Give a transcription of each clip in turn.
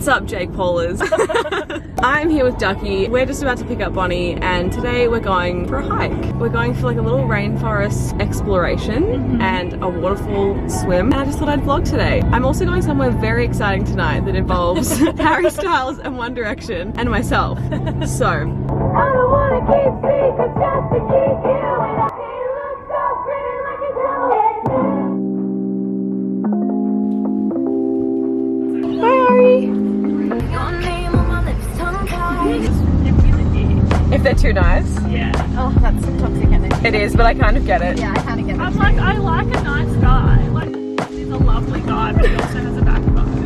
What's up, Jake Paulers? I'm here with Ducky. We're just about to pick up Bonny, and today we're going for a hike. We're going for like a little rainforest exploration and a waterfall swim, and I just thought I'd vlog today. I'm also going somewhere very exciting tonight that involves Harry Styles and One Direction and myself. So I don't wanna keep secrets just to keep you, and I look so pretty like a devil. Hi, Ari. If they're too nice. Yeah. Oh, that's some toxic energy. It is, but I kind of get it. Yeah, I kind of get it. I'm like, I like a nice guy. Like, he's a lovely guy, but he also has a backbone.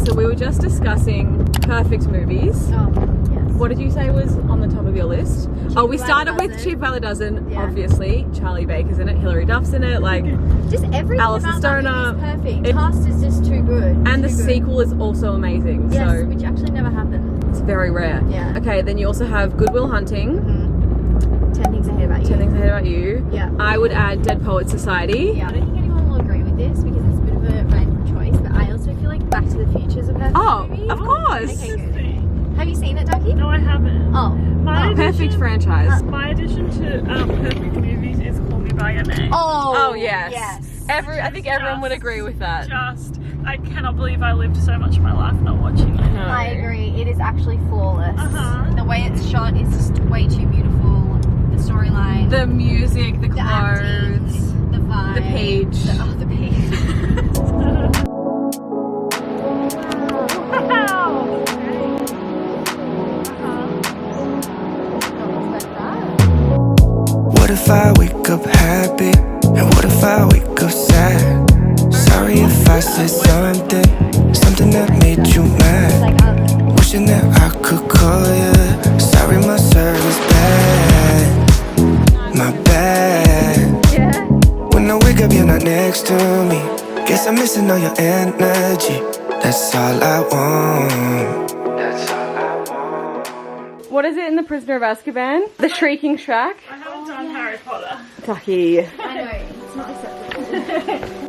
So we were just discussing perfect movies. Oh, yes. What did you say was on the top of your list? We started with Cheap by the Dozen, Yeah. obviously. Charlie Baker's in it, Hilary Duff's in it, like, Just everything Alison about Stoner. that movie is perfect. The cast is just too good. and the Too good. sequel is also amazing. Yes, So which actually never happened. it's very rare. Yeah. Okay, then you also have Good Will Hunting, 10 Things I Hate About You. 10 Things I Hate About You. Yeah. I would add Dead Poets Society. Yeah. I don't think anyone will agree with this because it's a bit of a random choice, but I also feel like Back to the Future is a perfect Oh, movie. of course. Okay, good. Have you seen it, Ducky? No, I haven't. Oh. My Perfect franchise. My addition to perfect movies is Call Me By Your Name. Oh, yes. Yes. I think everyone would agree with that. Just, I cannot believe I lived so much of my life not watching it. No. I agree. It is actually flawless. Uh-huh. The way it's shot is just way too beautiful. The storyline, The music, the the acting, clothes, the vibe, the page. the page. What if I wake up happy? And what if I wake up sad? Sorry if I said something that made you mad. Like, Wishing that I could call you. Sorry my service bad, my bad. yeah. When I wake up you're not next to me. Guess I'm missing all your energy. That's all I want. That's all I want. What is it in The Prisoner of Azkaban? The Shrieking Shack? I haven't done Harry Potter. Ducky. I know, it's not acceptable.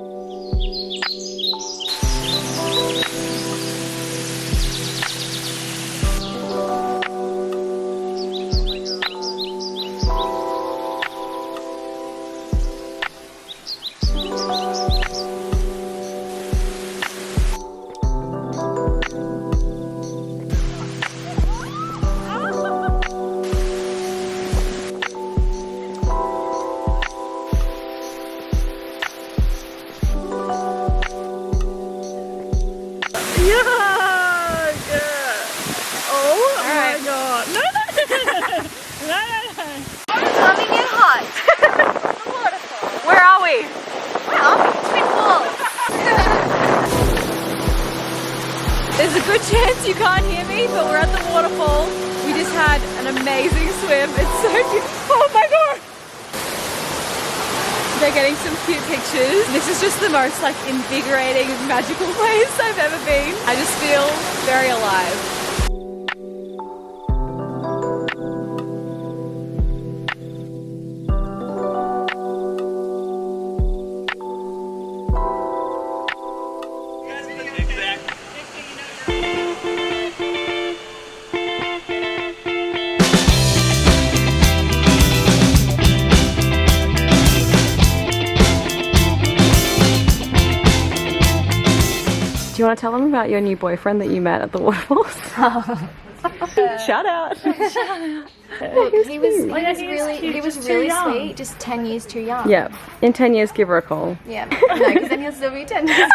Coming in hot. The waterfall. Where are we? Where are we? Twin Falls. There's a good chance you can't hear me, but we're at the waterfall. We just had an amazing swim. It's so beautiful. Oh my god! They're getting some cute pictures. This is just the most like invigorating, magical place I've ever been. I just feel very alive. Do you want to tell them about your new boyfriend that you met at the waterfalls? Shout out. He was really sweet, just 10 years too young. Yeah. In 10 years, give her a call. Yeah. No, because then he'll still be 10 years.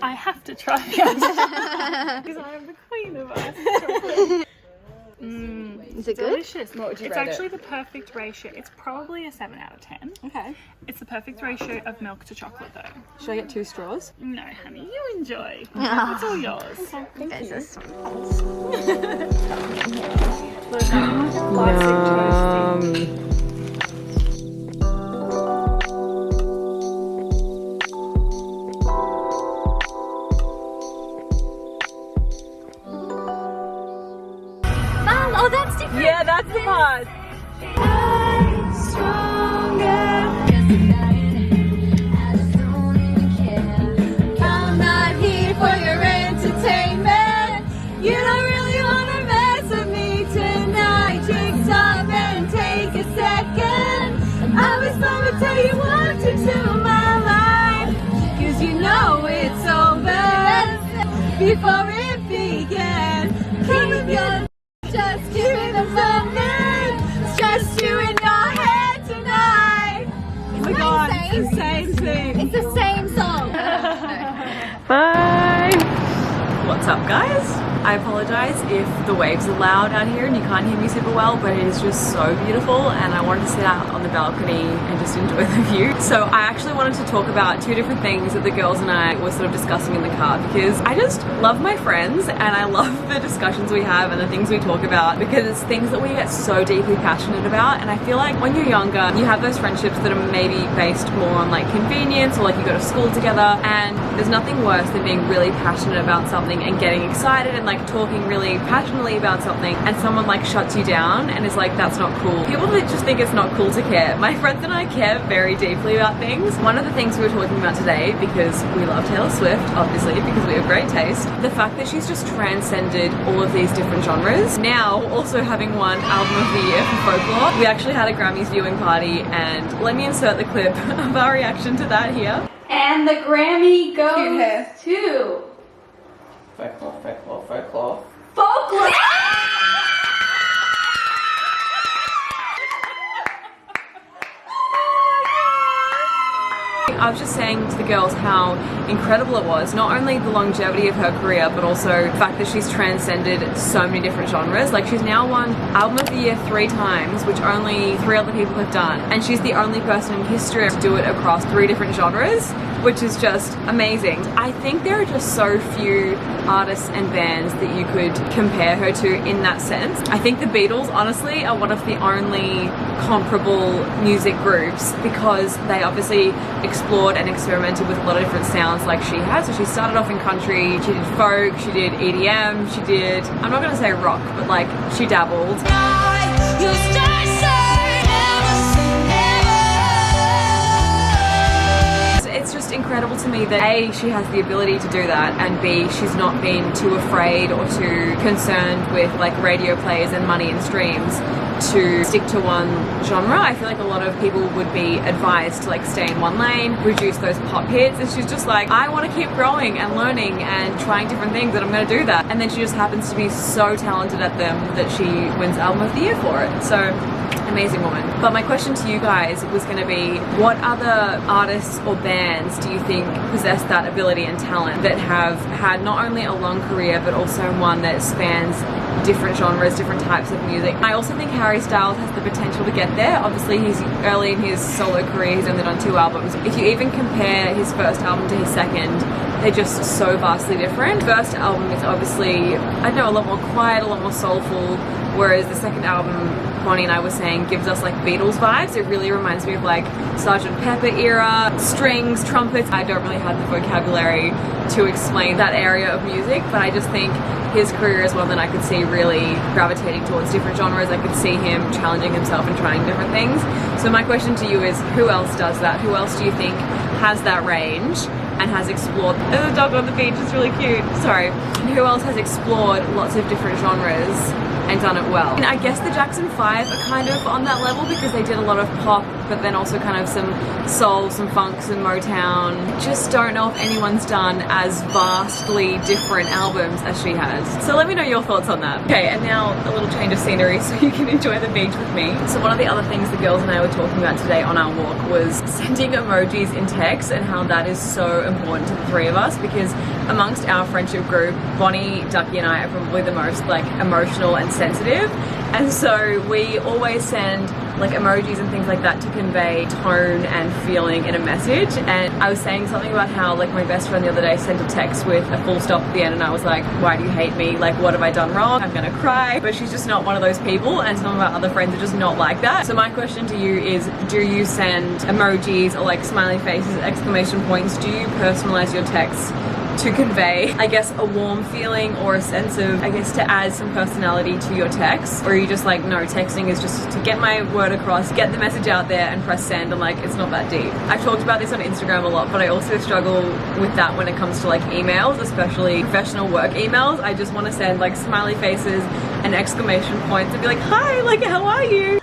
I have to try it. Because I am the queen of ice chocolate. Is it good? Delicious. What would you It's rate actually the perfect ratio. It's probably a 7 out of 10. Okay. It's the perfect ratio of milk to chocolate though. Should I get 2 straws? No, honey, you enjoy. It's all yours. There's a sweet. Classic toasty. Yeah, that's the part. I'm not here for your entertainment. You don't really want to mess with me tonight. Drink some and take a second. I was gonna tell you what to do my life, 'cause you know it's over before it began. Keep your just keep it a moment. It's just you in your head tonight. Oh my god, it's the same thing. It's the same song. Bye! What's up, guys? I apologize if the waves are loud out here and you can't hear me super well, but it is just so beautiful and I wanted to sit out on the balcony and just enjoy the view. So I actually wanted to talk about two different things that the girls and I were sort of discussing in the car, because I just love my friends and I love the discussions we have and the things we talk about, because it's things that we get so deeply passionate about. And I feel like when you're younger, you have those friendships that are maybe based more on like convenience, or like you go to school together, and there's nothing worse than being really passionate about something and getting excited and like talking really passionately about something, and someone like shuts you down and is like, that's not cool. People that just think it's not cool to care. My friends and I care very deeply about things. One of the things we were talking about today, because we love Taylor Swift, obviously, because we have great taste, the fact that she's just transcended all of these different genres. Now, also having won Album of the Year for Folklore. We actually had a Grammys viewing party, and let me insert the clip of our reaction to that here. And the Grammy goes to Folklore. Folklore. I was just saying to the girls how incredible it was, not only the longevity of her career, but also the fact that she's transcended so many different genres. Like, she's now won Album of the Year 3 times, which only 3 other people have done. And she's the only person in history to do it across 3 different genres, which is just amazing. I think there are just so few artists and bands that you could compare her to in that sense. I think the Beatles, honestly, are one of the only comparable music groups, because they obviously explored and experimented with a lot of different sounds like she has. So she started off in country, she did folk, she did EDM, she did, I'm not gonna say rock, but like she dabbled. It's just incredible to me that A, she has the ability to do that, and B, she's not been too afraid or too concerned with like radio plays and money and streams to stick to one genre. I feel like a lot of people would be advised to like stay in one lane, reduce those pop hits, and she's just like, I want to keep growing and learning and trying different things, and I'm going to do that. And then she just happens to be so talented at them that she wins Album of the Year for it. So amazing woman. But my question to you guys was going to be, what other artists or bands do you think possess that ability and talent, that have had not only a long career but also one that spans different genres, different types of music? I also think Harry Styles has the potential to get there. Obviously he's early in his solo career, he's only done 2 albums. If you even compare his first album to his second, they're just so vastly different. First album is obviously, I don't know, a lot more quiet, a lot more soulful, whereas the second album, Bonny and I were saying, gives us like Beatles vibes. It really reminds me of like Sgt. Pepper era, strings, trumpets. I don't really have the vocabulary to explain that area of music, but I just think his career is one that I could see really gravitating towards different genres. I could see him challenging himself and trying different things. So my question to you is, who else does that? Who else do you think has that range and has explored? There's a dog on the beach, it's really cute. Sorry. Who else has explored lots of different genres and done it well? And I guess the Jackson 5 are kind of on that level, because they did a lot of pop, but then also kind of some soul, some funk, some Motown. Just don't know if anyone's done as vastly different albums as she has. So let me know your thoughts on that. Okay, and now a little change of scenery so you can enjoy the beach with me. So one of the other things the girls and I were talking about today on our walk was sending emojis in text, and how that is so important to the 3 of us, because amongst our friendship group, Bonny, Ducky and I are probably the most like emotional and sensitive, and so we always send like emojis and things like that to convey tone and feeling in a message. And I was saying something about how like my best friend the other day sent a text with a full stop at the end, and I was like, why do you hate me? Like, what have I done wrong? I'm gonna cry. But she's just not one of those people, and some of our other friends are just not like that. So my question to you is, do you send emojis or like smiley faces, exclamation points? Do you personalize your texts to convey, I guess, a warm feeling or a sense of, I guess, to add some personality to your text? Or are you just like, no, texting is just to get my word across, get the message out there and press send, and like, it's not that deep. I've talked about this on Instagram a lot, but I also struggle with that when it comes to like emails, especially professional work emails. I just want to send like smiley faces and exclamation points and be like, hi, like, how are you?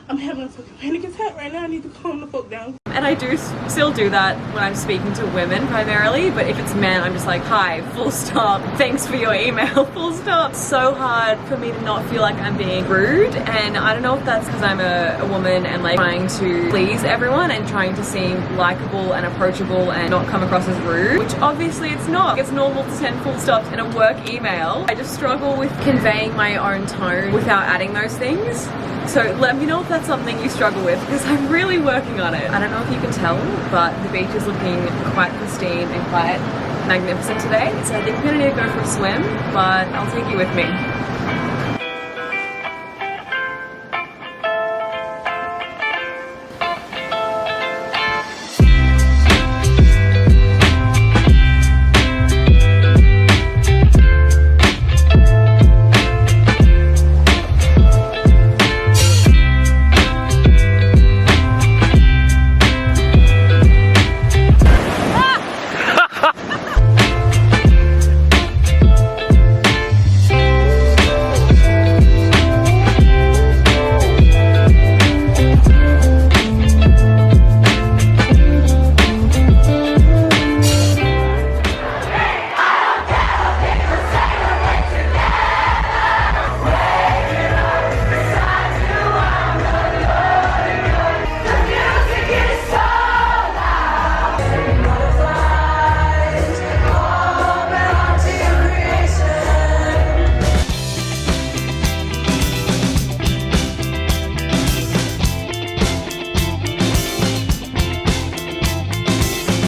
I'm having a fucking panic attack right now. I need to calm the fuck down. And I do still do that when I'm speaking to women primarily, but if it's men, I'm just like, hi, full stop, thanks for your email, full stop. It's so hard for me to not feel like I'm being rude, and I don't know if that's because I'm a woman and like trying to please everyone and trying to seem likable and approachable and not come across as rude, which obviously it's not. It's normal to send full stops in a work email. I just struggle with conveying my own tone without adding those things. So let me know if that's something you struggle with, because I'm really working on it. I don't know if you can tell, but the beach is looking quite pristine and quite magnificent today. So I think I'm gonna need to go for a swim, but I'll take you with me.